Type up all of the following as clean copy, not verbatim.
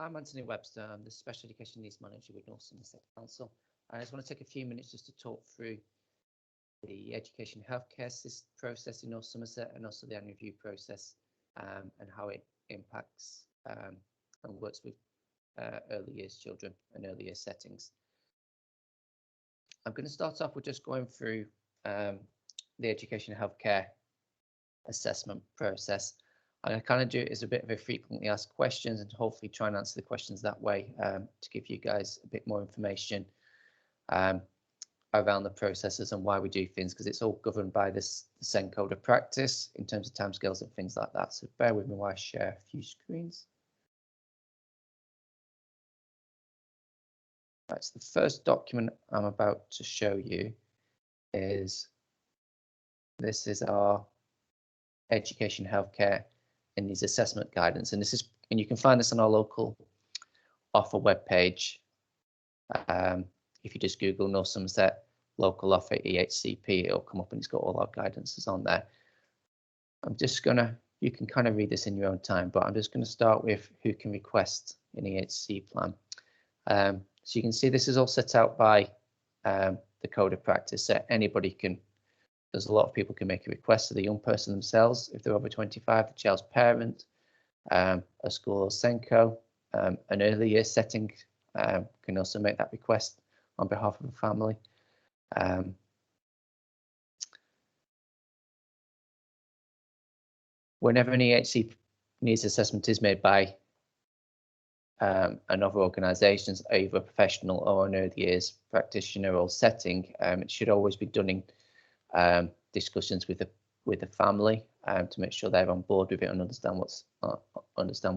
I'm Anthony Webster. I'm the Special Education Needs Manager with North Somerset Council. I just want to take a few minutes just to talk through the education healthcare process in North Somerset and also the annual review process and how it impacts and works with early years children and early years settings. I'm going to start off with just going through the education healthcare assessment process. And I kind of do it as a bit of a frequently asked questions and hopefully try and answer the questions that way to give you guys a bit more information around the processes and why we do things, because it's all governed by this SEND code of practice in terms of timescales and things like that. So bear with me while I share a few screens. Right, so the first document I'm about to show you is this is our education healthcare and these assessment guidance, and you can find this on our local offer webpage. If you just Google North Somerset local offer EHCP, it'll come up and it's got all our guidances on there. You can kind of read this in your own time, but I'm just going to start with who can request an EHC plan. So you can see this is all set out by the code of practice, so anybody can. There's a lot of people can make a request to the young person themselves. If they're over 25, the child's parent, a school or SENCO, an early years setting can also make that request on behalf of a family. Whenever an EHC needs assessment is made by another organisation, either a professional or an early years practitioner or setting, it should always be done in discussions with the family to make sure they're on board with it and understand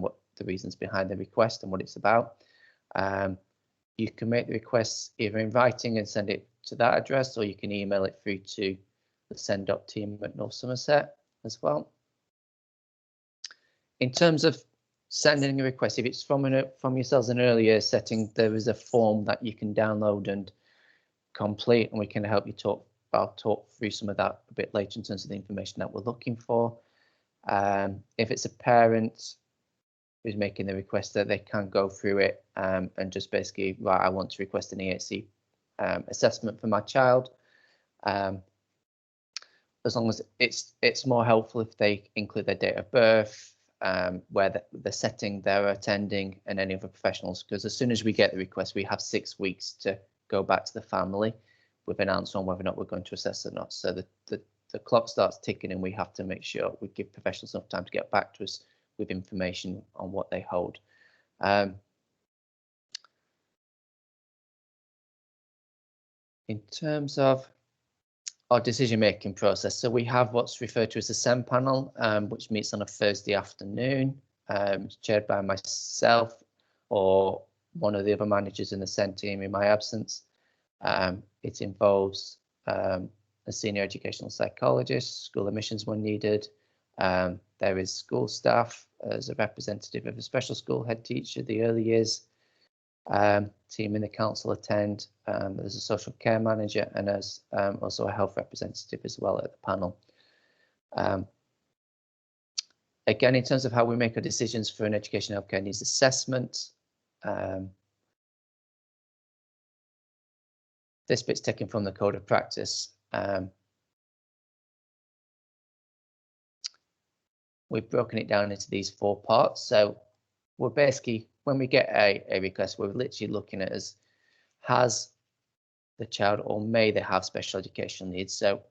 what the reasons behind the request and what it's about. You can make the requests either in writing and send it to that address, or you can email it through to the SEND.op team at North Somerset as well. In terms of sending a request, if it's from yourselves an earlier setting, there is a form that you can download and complete, and we can help you I'll talk through some of that a bit later in terms of the information that we're looking for. If it's a parent who's making the request, that they can go through it and just basically, right, I want to request an EHC assessment for my child. As long as it's more helpful if they include their date of birth, where the setting they're attending, and any other professionals, because as soon as we get the request, we have 6 weeks to go back to the family with an answer on whether or not we're going to assess or not. So the clock starts ticking, and we have to make sure we give professionals enough time to get back to us with information on what they hold. In terms of our decision-making process, so we have what's referred to as the SEND panel, which meets on a Thursday afternoon, chaired by myself or one of the other managers in the SEND team in my absence. It involves a senior educational psychologist, school admissions when needed. There is school staff as a representative of a special school head teacher, the early years team in the council attend. There's a social care manager, and there's also a health representative as well at the panel. Again, in terms of how we make our decisions for an education healthcare needs assessment, this bit's taken from the code of practice. We've broken it down into these 4 parts. So we're basically, when we get a request, we're literally looking at has the child or may they have special educational needs. So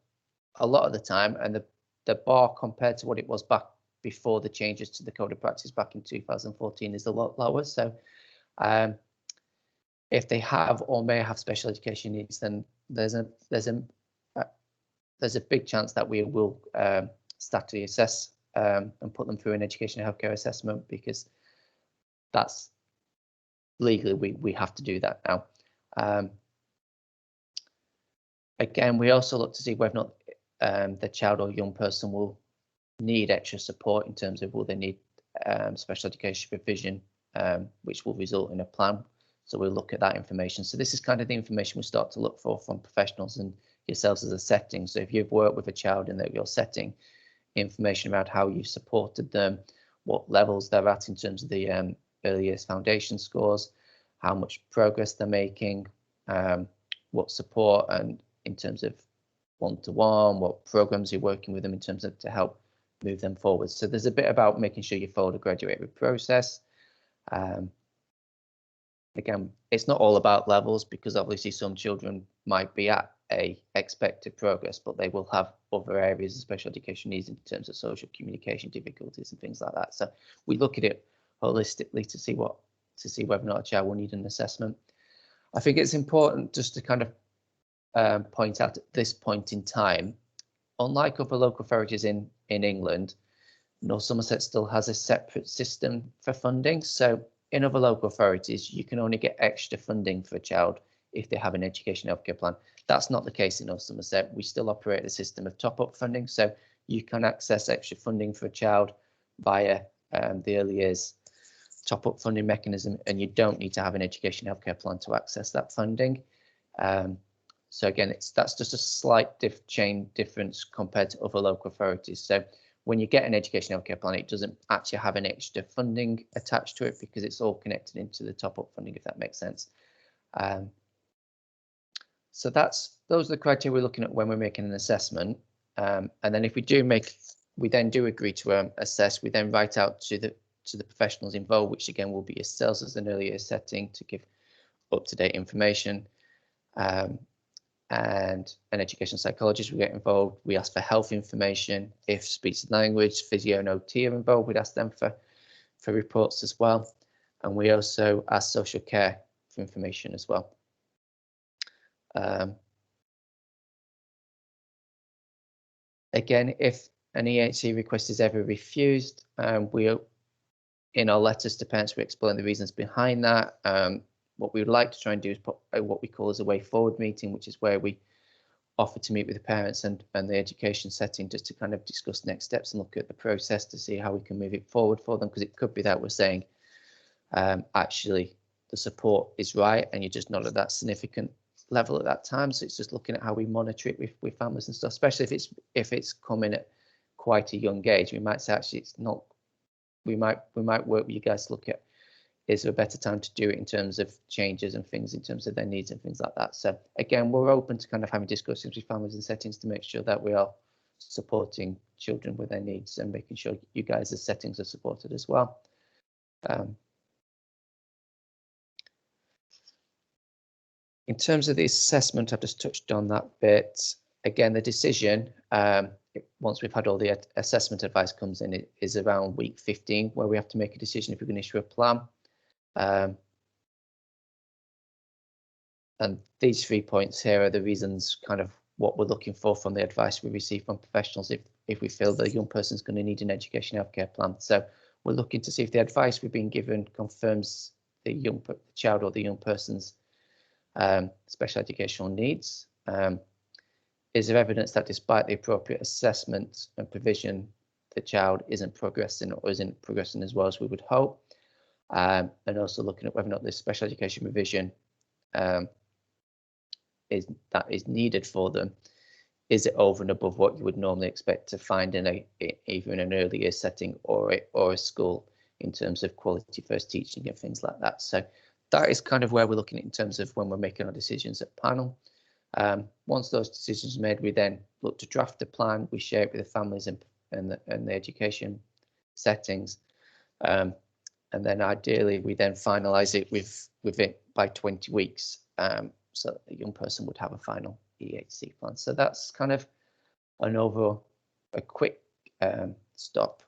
a lot of the time, and the bar compared to what it was back before the changes to the code of practice back in 2014 is a lot lower. So if they have or may have special education needs, then there's a big chance that we will statically assess and put them through an education and healthcare assessment, because that's legally we have to do that now. Again, we also look to see whether or not the child or young person will need extra support in terms of will they need special education provision, which will result in a plan. So we'll look at that information. So this is kind of the information we start to look for from professionals and yourselves as a setting. So if you've worked with a child in your setting, information around how you've supported them, what levels they're at in terms of the early years foundation scores, how much progress they're making, what support and in terms of one-to-one, what programs you're working with them in terms of to help move them forward. So there's a bit about making sure you follow the graduate process. Again, it's not all about levels, because obviously some children might be at a expected progress, but they will have other areas of special education needs in terms of social communication difficulties and things like that. So we look at it holistically to see whether or not a child will need an assessment. I think it's important just to kind of point out at this point in time, unlike other local authorities in England, North Somerset still has a separate system for funding. So in other local authorities, you can only get extra funding for a child if they have an education healthcare plan. That's not the case in North Somerset. We still operate a system of top-up funding, so you can access extra funding for a child via the early years top-up funding mechanism, and you don't need to have an education healthcare plan to access that funding. So again, that's just a slight difference compared to other local authorities. So when you get an education healthcare plan, it doesn't actually have an extra funding attached to it because it's all connected into the top-up funding, if that makes sense. So those are the criteria we're looking at when we're making an assessment. And then if we then do agree to assess, we then write out to the professionals involved, which again will be yourselves as an early years setting to give up-to-date information. And an education psychologist will get involved. We ask for health information. If speech and language, physio and OT are involved, we'd ask them for reports as well. And we also ask social care for information as well. Again, if an EHC request is ever refused, in our letters to parents, we explain the reasons behind that. What we would like to try and do is put what we call as a way forward meeting, which is where we offer to meet with the parents and the education setting just to kind of discuss next steps and look at the process to see how we can move it forward for them, because it could be that we're saying actually the support is right and you're just not at that significant level at that time. So it's just looking at how we monitor it with families and stuff, especially if it's coming at quite a young age. We might say actually it's not, we might work with you guys to look at, is there a better time to do it in terms of changes and things in terms of their needs and things like that. So again, we're open to kind of having discussions with families and settings to make sure that we are supporting children with their needs and making sure you guys as settings are supported as well. In terms of the assessment, I've just touched on that bit. Again, the decision, once we've had all the assessment advice comes in, it is around week 15 where we have to make a decision if we're going to issue a plan. And these 3 points here are the reasons, kind of what we're looking for from the advice we receive from professionals if we feel the young person's going to need an education healthcare plan. So we're looking to see if the advice we've been given confirms the child or the young person's special educational needs. Is there evidence that despite the appropriate assessment and provision, the child isn't progressing or isn't progressing as well as we would hope? And also looking at whether or not this special education revision is needed for them. Is it over and above what you would normally expect to find in either in an early year setting or a school in terms of quality first teaching and things like that? So that is kind of where we're looking at in terms of when we're making our decisions at panel. Once those decisions are made, we then look to draft a plan. We share it with the families and the education settings. And then ideally, we then finalise it with it by 20 weeks, so that the young person would have a final EHC plan. So that's kind of a quick stop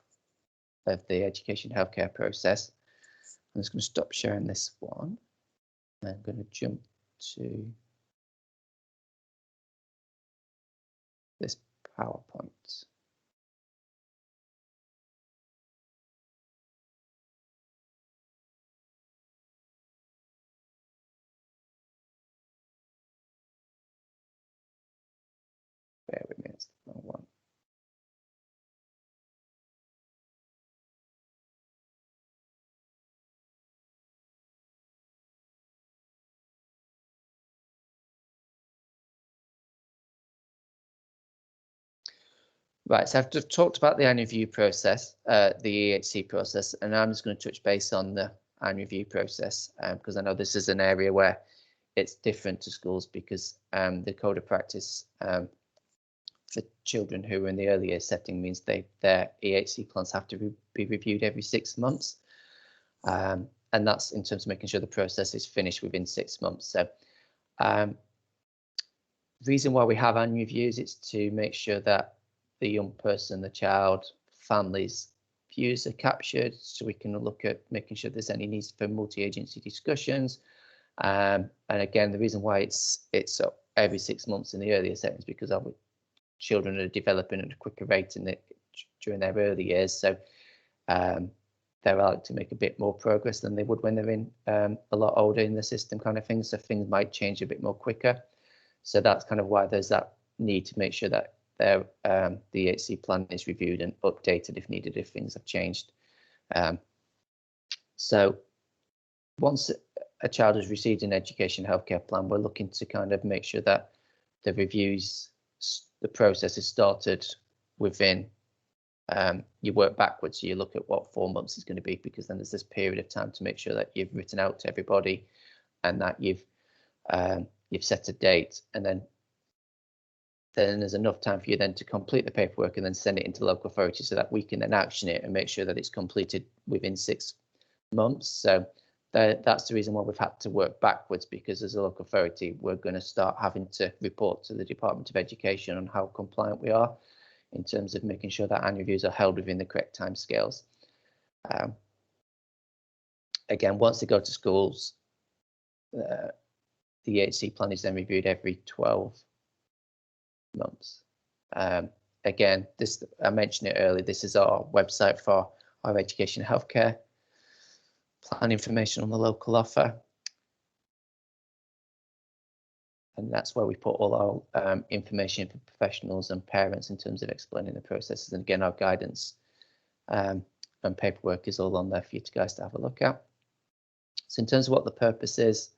of the education healthcare process. I'm just going to stop sharing this one. I'm going to jump to this PowerPoint. Bear with me, it's the wrong one. Right, so I've talked about the annual review process, the EHC process, and I'm just going to touch base on the annual review process, because I know this is an area where it's different to schools, because the code of practice for children who are in the early years setting means their EHC plans have to be reviewed every 6 months. And that's in terms of making sure the process is finished within 6 months. So the reason why we have annual reviews is to make sure that the young person, the child, families' views are captured, so we can look at making sure there's any needs for multi-agency discussions. And again, the reason why it's every 6 months in the earlier settings, because our children are developing at a quicker rate during their early years, so they're likely to make a bit more progress than they would when they're in a lot older in the system, kind of thing. So things might change a bit more quicker. So that's kind of why there's that need to make sure that the EHC plan is reviewed and updated if needed, if things have changed. So once a child has received an education healthcare plan, we're looking to kind of make sure that the reviews, the process is started within, you work backwards, so you look at what 4 months is going to be, because then there's this period of time to make sure that you've written out to everybody and that you've set a date, and then there's enough time for you then to complete the paperwork and then send it into local authority, so that we can then action it and make sure that it's completed within 6 months. So that's the reason why we've had to work backwards, because as a local authority, we're going to start having to report to the Department of Education on how compliant we are in terms of making sure that annual reviews are held within the correct timescales. Again, once they go to schools, the EHC plan is then reviewed every 12 months. Again, this, I mentioned it earlier, this is our website for our education healthcare plan information on the local offer. And that's where we put all our information for professionals and parents in terms of explaining the processes. And again, our guidance and paperwork is all on there for you guys to have a look at. So in terms of what the purpose is,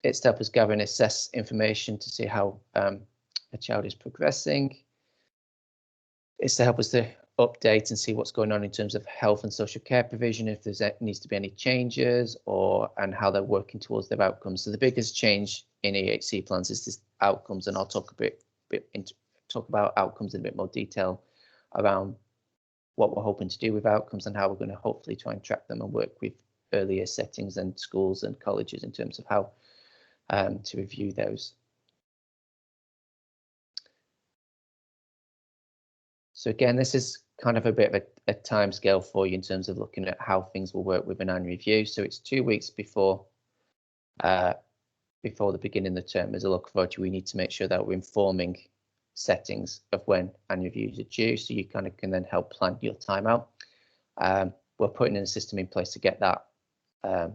it's to help us gather and assess information to see how a child is progressing. It's to help us to update and see what's going on in terms of health and social care provision, if there's needs to be any changes, and how they're working towards their outcomes. So the biggest change in EHC plans is this outcomes, and I'll talk talk about outcomes in a bit more detail around what we're hoping to do with outcomes and how we're going to hopefully try and track them and work with earlier settings and schools and colleges in terms of how to review those. So again, this is kind of a bit of a time scale for you in terms of looking at how things will work with an annual review. So it's 2 weeks before the beginning of the term. As a local authority, we need to make sure that we're informing settings of when annual reviews are due, so you kind of can then help plan your time out. We're putting in a system in place to get that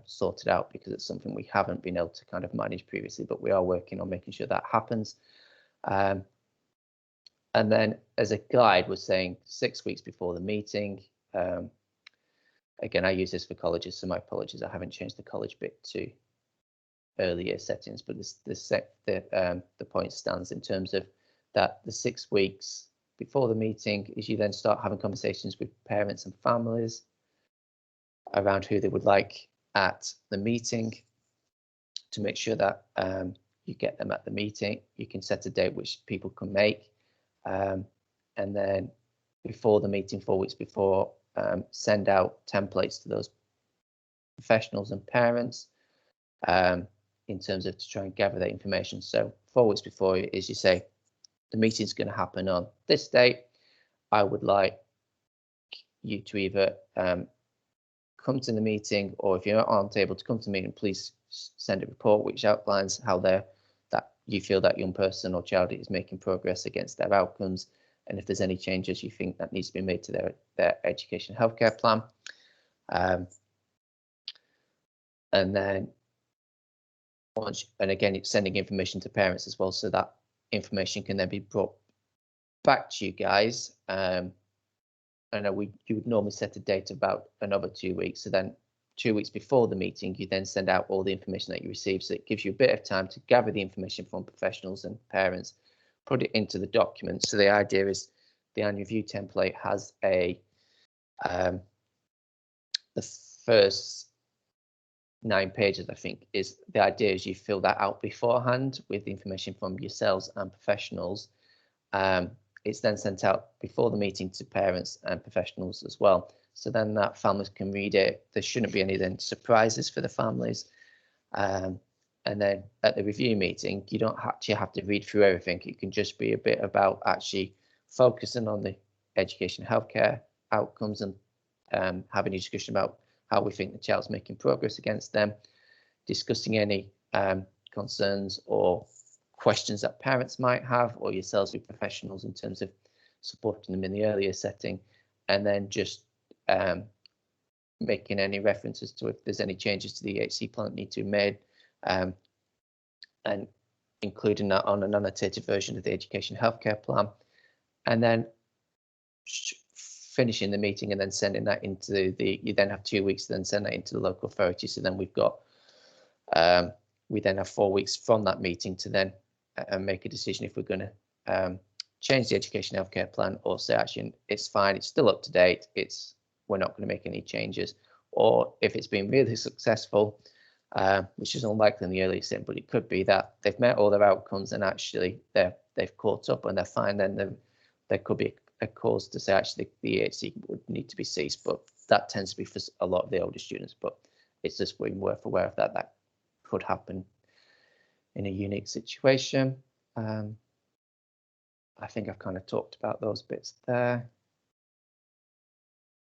sorted out, because it's something we haven't been able to kind of manage previously, but we are working on making sure that happens. And then as a guide, we're saying 6 weeks before the meeting. Again, I use this for colleges, so my apologies, I haven't changed the college bit to earlier settings, but the point stands in terms of that the 6 weeks before the meeting is you then start having conversations with parents and families around who they would like at the meeting, to make sure that you get them at the meeting. You can set a date which people can make. And then before the meeting, 4 weeks before, send out templates to those professionals and parents in terms of to try and gather that information. So 4 weeks before, as you say, the meeting's going to happen on this date. I would like you to either come to the meeting, or if you're aren't able to come to the meeting, please send a report which outlines how that you feel that young person or child is making progress against their outcomes, and if there's any changes you think that needs to be made to their education healthcare plan. And then again, it's sending information to parents as well, so that information can then be brought back to you guys. I know you would normally set a date about another 2 weeks, so then 2 weeks before the meeting, you then send out all the information that you receive. So it gives you a bit of time to gather the information from professionals and parents, put it into the document. So the idea is the annual review template has the first 9 pages, I think, is the idea is you fill that out beforehand with the information from yourselves and professionals. It's then sent out before the meeting to parents and professionals as well. So then that families can read it. There shouldn't be any then surprises for the families. And then at the review meeting, you don't actually have to read through everything. It can just be a bit about actually focusing on the education healthcare outcomes and having a discussion about how we think the child's making progress against them, discussing any concerns or questions that parents might have, or yourselves with professionals in terms of supporting them in the earlier setting, and then just making any references to if there's any changes to the EHC plan that need to be made, and including that on an annotated version of the education healthcare plan, and then finishing the meeting and then sending that into you then have 2 weeks to then send that into the local authority. So then we've got, we then have 4 weeks from that meeting to then make a decision if we're going to change the education healthcare plan, or say actually it's fine, it's still up to date, we're not going to make any changes. Or if it's been really successful, which is unlikely in the early setting, but it could be that they've met all their outcomes and actually they've caught up and they're fine, then there could be a cause to say actually the EHC would need to be ceased, but that tends to be for a lot of the older students. But it's just being worth aware of that could happen in a unique situation. I think I've kind of talked about those bits there.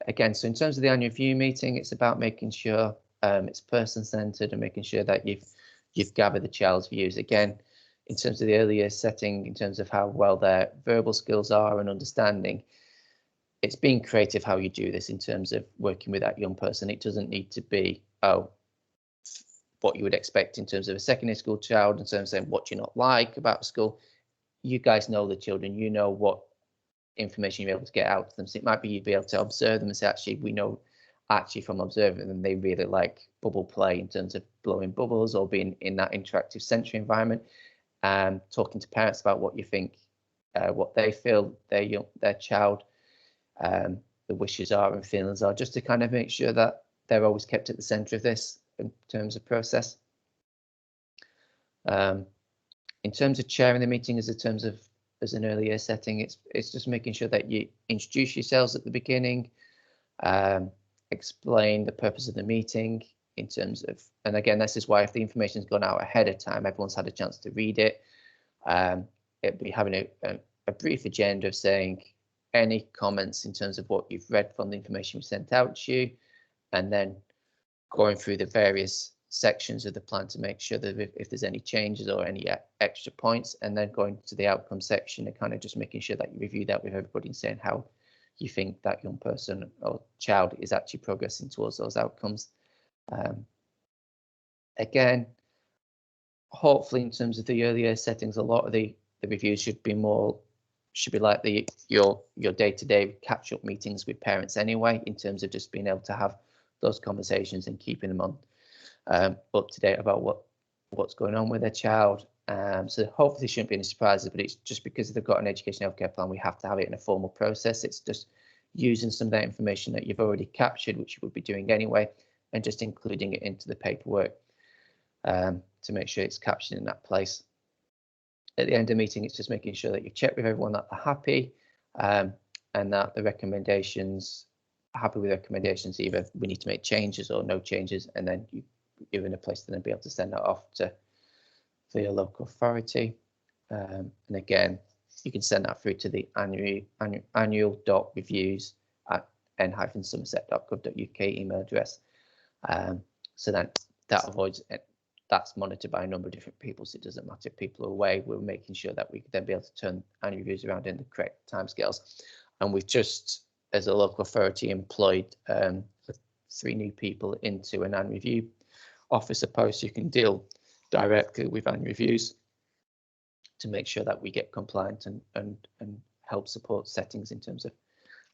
Again, so in terms of the annual review meeting, it's about making sure it's person-centered and making sure that you've gathered the child's views. Again, in terms of the earlier setting, in terms of how well their verbal skills are and understanding, it's being creative how you do this in terms of working with that young person. It doesn't need to be, what you would expect in terms of a secondary school child, in terms of saying what do you not like about school. You guys know the children, you know what information you're able to get out to them. So it might be you'd be able to observe them and say, actually, we know actually from observing them, they really like bubble play in terms of blowing bubbles or being in that interactive sensory environment. Talking to parents about what you think, what they feel their child, the wishes are and feelings are, just to kind of make sure that they're always kept at the centre of this in terms of process. In terms of chairing the meeting as an earlier setting, it's just making sure that you introduce yourselves at the beginning, explain the purpose of the meeting in terms of, and again, this is why if the information's gone out ahead of time, everyone's had a chance to read it. It'll be having a brief agenda of saying any comments in terms of what you've read from the information we sent out to you, and then going through the various sections of the plan to make sure that if there's any changes or any extra points, and then going to the outcome section and kind of just making sure that you review that with everybody and saying how you think that young person or child is actually progressing towards those outcomes. Again, hopefully in terms of the earlier settings, a lot of the reviews should be like your day-to-day catch-up meetings with parents anyway, in terms of just being able to have those conversations and keeping them on up to date about what's going on with their child. So hopefully there shouldn't be any surprises, but it's just because they've got an education healthcare plan, we have to have it in a formal process. It's just using some of that information that you've already captured, which you would be doing anyway, and just including it into the paperwork to make sure it's captured in that place. At the end of the meeting, it's just making sure that you've checked with everyone that they're happy, and that the recommendations, happy with recommendations, either we need to make changes or no changes, and then you're in a place to then be able to send that off to your local authority. And again, you can send that through to the annual.reviews@n-somerset.gov.uk email address. So then that avoids it. That's monitored by a number of different people, so it doesn't matter if people are away. We're making sure that we can then be able to turn annual reviews around in the correct timescales. And we've just, as a local authority, employed 3 new people into an annual review officer post. You can deal directly with annual reviews to make sure that we get compliant and help support settings in terms of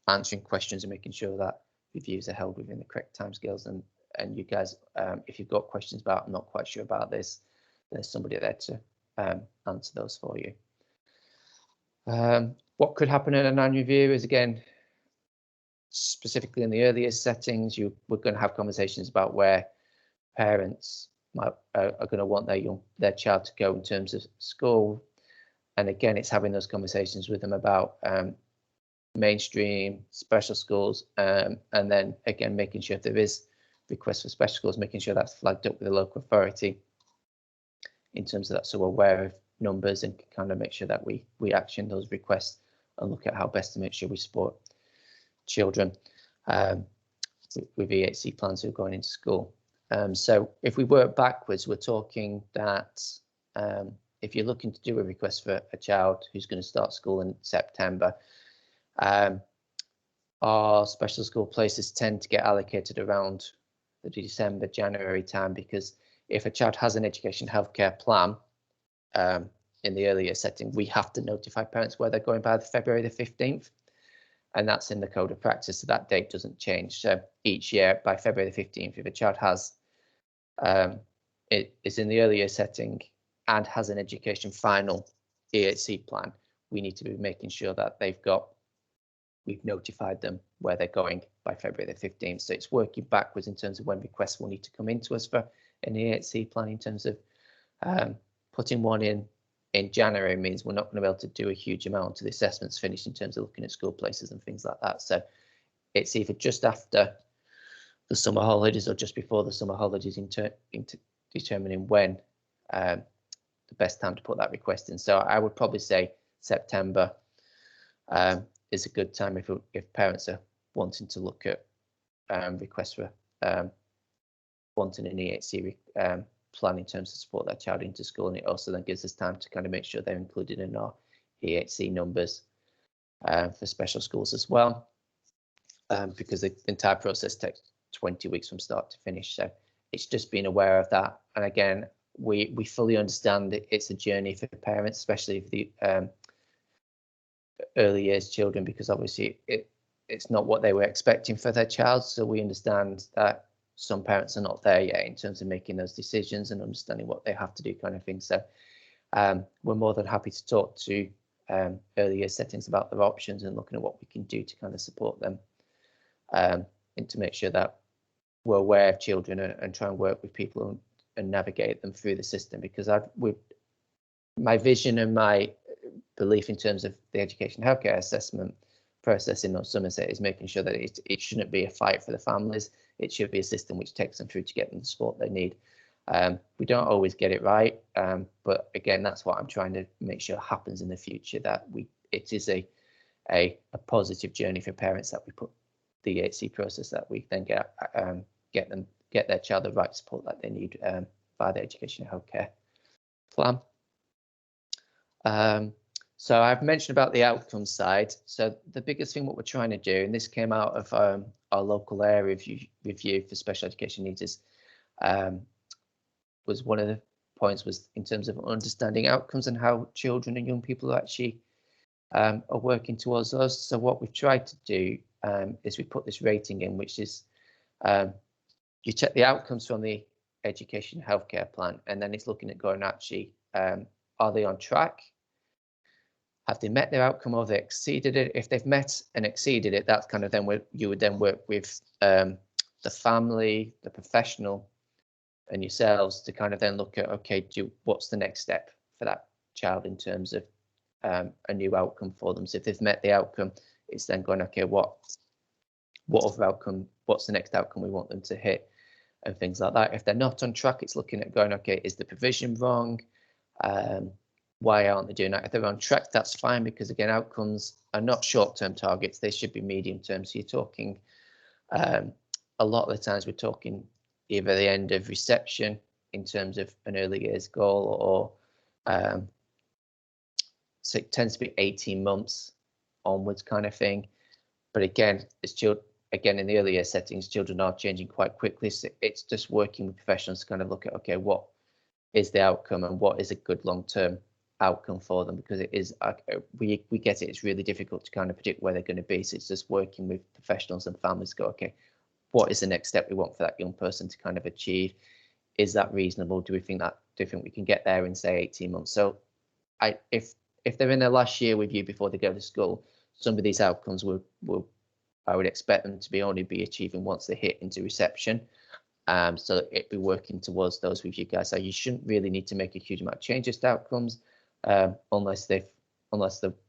answering questions and making sure that reviews are held within the correct timescales. And you guys, if you've got questions about, I'm not quite sure about this, there's somebody there to answer those for you. What could happen in an annual review is, again, specifically in the earliest settings, we're going to have conversations about where parents are going to want their child to go in terms of school. And again, it's having those conversations with them about mainstream, special schools, and then again, making sure if there is requests for special schools, making sure that's flagged up with the local authority in terms of that, so we're aware of numbers and kind of make sure that we action those requests and look at how best to make sure we support children with EHC plans who are going into school. So if we work backwards, we're talking that if you're looking to do a request for a child who's going to start school in September, our special school places tend to get allocated around the December, January time, because if a child has an education healthcare plan in the earlier setting, we have to notify parents where they're going by February the 15th. And that's in the code of practice, so that date doesn't change. So each year by February the 15th, if a child has it is in the earlier setting and has an education final EHC plan, we need to be making sure that we've notified them where they're going by February the 15th. So it's working backwards in terms of when requests will need to come into us for an EHC plan. In terms of putting one in January means we're not going to be able to do a huge amount until the assessment's finished in terms of looking at school places and things like that. So it's either just after the summer holidays or just before the summer holidays into determining when the best time to put that request in. So I would probably say September is a good time if parents are wanting to look at requests for wanting an EHC plan in terms of support their child into school, and it also then gives us time to kind of make sure they're included in our EHC numbers for special schools as well, because the entire process takes 20 weeks from start to finish. So it's just being aware of that. And again, we fully understand that it's a journey for parents, especially for the early years children, because obviously it's not what they were expecting for their child. So we understand that some parents are not there yet in terms of making those decisions and understanding what they have to do, kind of thing. So we're more than happy to talk to early year settings about their options and looking at what we can do to kind of support them and to make sure that we're aware of children and try and work with people and navigate them through the system. Because my vision and my belief in terms of the education healthcare assessment process in North Somerset is making sure that it shouldn't be a fight for the families. It should be a system which takes them through to get them the support they need. We don't always get it right, but again, that's what I'm trying to make sure happens in the future, that it is a positive journey for parents, that we put the EHC process, that we then get their child the right support that they need by the education and healthcare plan. So I've mentioned about the outcome side. So the biggest thing what we're trying to do, and this came out of our local area review for special education needs, was one of the points was in terms of understanding outcomes and how children and young people actually are working towards those. So what we've tried to do is we put this rating in, which is you check the outcomes from the education healthcare plan, and then it's looking at going actually, are they on track? Have they met their outcome, or have they exceeded it? If they've met and exceeded it, that's kind of then where you would then work with the family, the professional, and yourselves to kind of then look at, okay, what's the next step for that child in terms of a new outcome for them. So if they've met the outcome, it's then going, okay, what other outcome, what's the next outcome we want them to hit, and things like that. If they're not on track, it's looking at going, okay, is the provision wrong? Why aren't they doing that? If they're on track, that's fine, because again, outcomes are not short-term targets, they should be medium-term. So you're talking, a lot of the times we're talking either the end of reception in terms of an early years goal, or so it tends to be 18 months onwards kind of thing. But again, in the early year settings, children are changing quite quickly. So it's just working with professionals to kind of look at, okay, what is the outcome and what is a good long-term outcome for them, because it is, we get it, it's really difficult to kind of predict where they're going to be. So it's just working with professionals and families to go, okay, what is the next step we want for that young person to kind of achieve? Is that reasonable? Do we think we can get there in, say, 18 months? So if they're in their last year with you before they go to school, some of these outcomes I would expect them to only be achieving once they hit into reception. So it'd be working towards those with you guys. So you shouldn't really need to make a huge amount of changes to outcomes unless the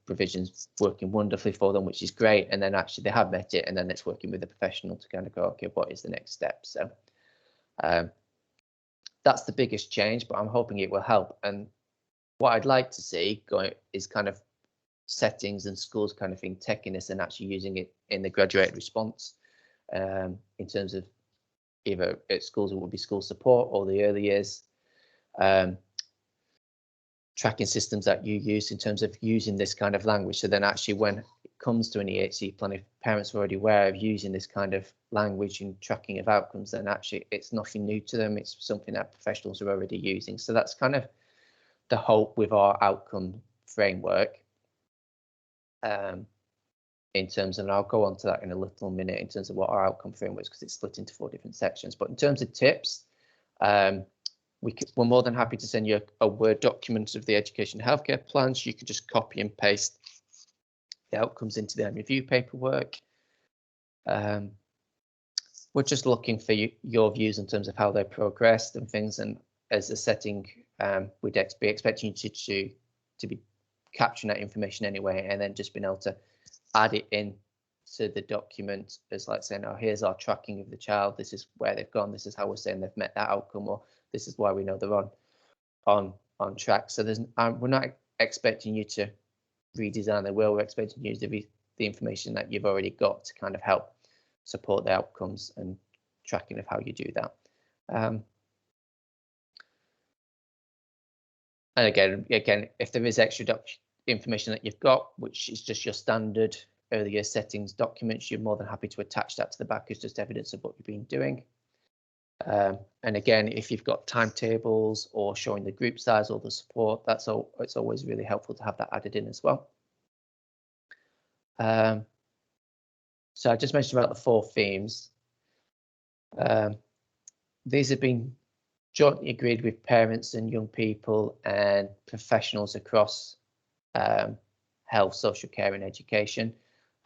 provision's working wonderfully for them, which is great, and then actually they have met it, and then it's working with the professional to kind of go, okay, what is the next step? So that's the biggest change, but I'm hoping it will help. And what I'd like to see going is kind of settings and schools kind of thing taking this and actually using it in the graduated response in terms of either at schools it would be school support or the early years tracking systems that you use in terms of using this kind of language. So then actually when it comes to an EHC plan, if parents are already aware of using this kind of language and tracking of outcomes, then actually it's nothing new to them. It's something that professionals are already using. So that's kind of the hope with our outcome framework. In terms of, and I'll go on to that in a little minute in terms of what our outcome framework is, because it's split into 4 different sections. But in terms of tips, we're more than happy to send you a Word document of the education healthcare plans. You can just copy and paste the outcomes into the review paperwork. We're just looking for your views in terms of how they progressed and things. And as a setting, we'd be expecting you to be capturing that information anyway, and then just being able to add it in to the document as like saying, oh, here's our tracking of the child, this is where they've gone, this is how we're saying they've met that outcome, or this is why we know they're on track. So there's we're not expecting you to redesign the will, we're expecting you to use the information that you've already got to kind of help support the outcomes and tracking of how you do that. And again, if there is extra information that you've got, which is just your standard early year settings documents, you're more than happy to attach that to the back as just evidence of what you've been doing. And again, if you've got timetables or showing the group size or the support, it's always really helpful to have that added in as well. So I just mentioned about the 4 themes. These have been jointly agreed with parents and young people and professionals across health, social care and education.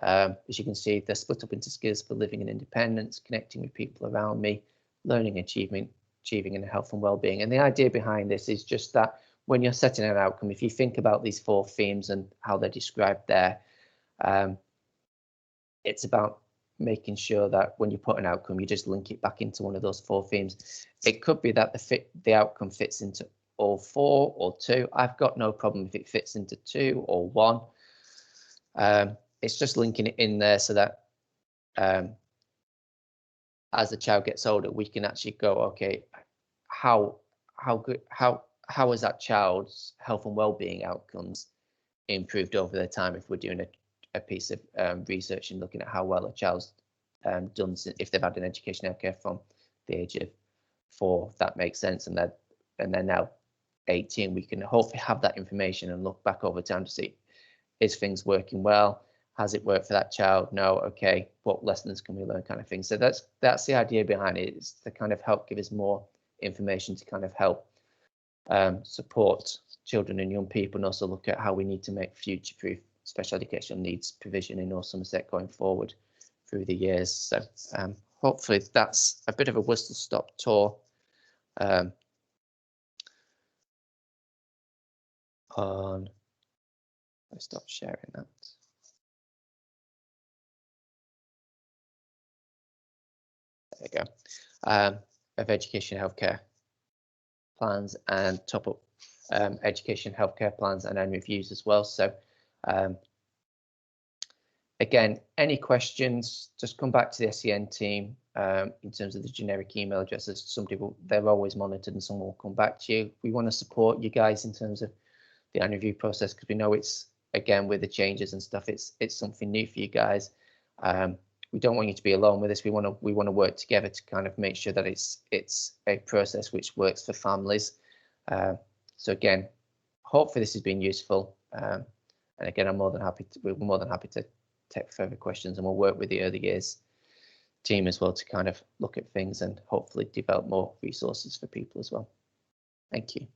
As you can see, they're split up into skills for living in independence, connecting with people around me, learning, achieving in health and well-being. And the idea behind this is just that when you're setting an outcome, if you think about these 4 themes and how they're described there, it's about making sure that when you put an outcome, you just link it back into one of those 4 themes. It could be that the outcome fits into all 4 or 2. I've got no problem if it fits into 2 or 1. It's just linking it in there so that as the child gets older, we can actually go, okay, how is that child's health and well-being outcomes improved over their time if we're doing a piece of research and looking at how well a child's done if they've had an education healthcare from the age of 4, if that makes sense, and they're now 18, we can hopefully have that information and look back over time to see, is things working well? Has it worked for that child? No. Okay, what lessons can we learn, kind of thing. So that's the idea behind it, is to kind of help give us more information to kind of help support children and young people, and also look at how we need to make future-proof special educational needs provision in North Somerset going forward through the years. So hopefully that's a bit of a whistle-stop tour on. I stop sharing that. There you go. Of education healthcare plans and top up education healthcare plans and reviews as well. So again, any questions, just come back to the SEN team in terms of the generic email addresses. Some people, they're always monitored and someone will come back to you. We want to support you guys in terms of the annual review process, because we know it's, again, with the changes and stuff, it's something new for you guys. We don't want you to be alone with this. We want to work together to kind of make sure that it's a process which works for families. So again, hopefully this has been useful. And again, we're more than happy to take further questions, and we'll work with the early years team as well to kind of look at things and hopefully develop more resources for people as well. Thank you.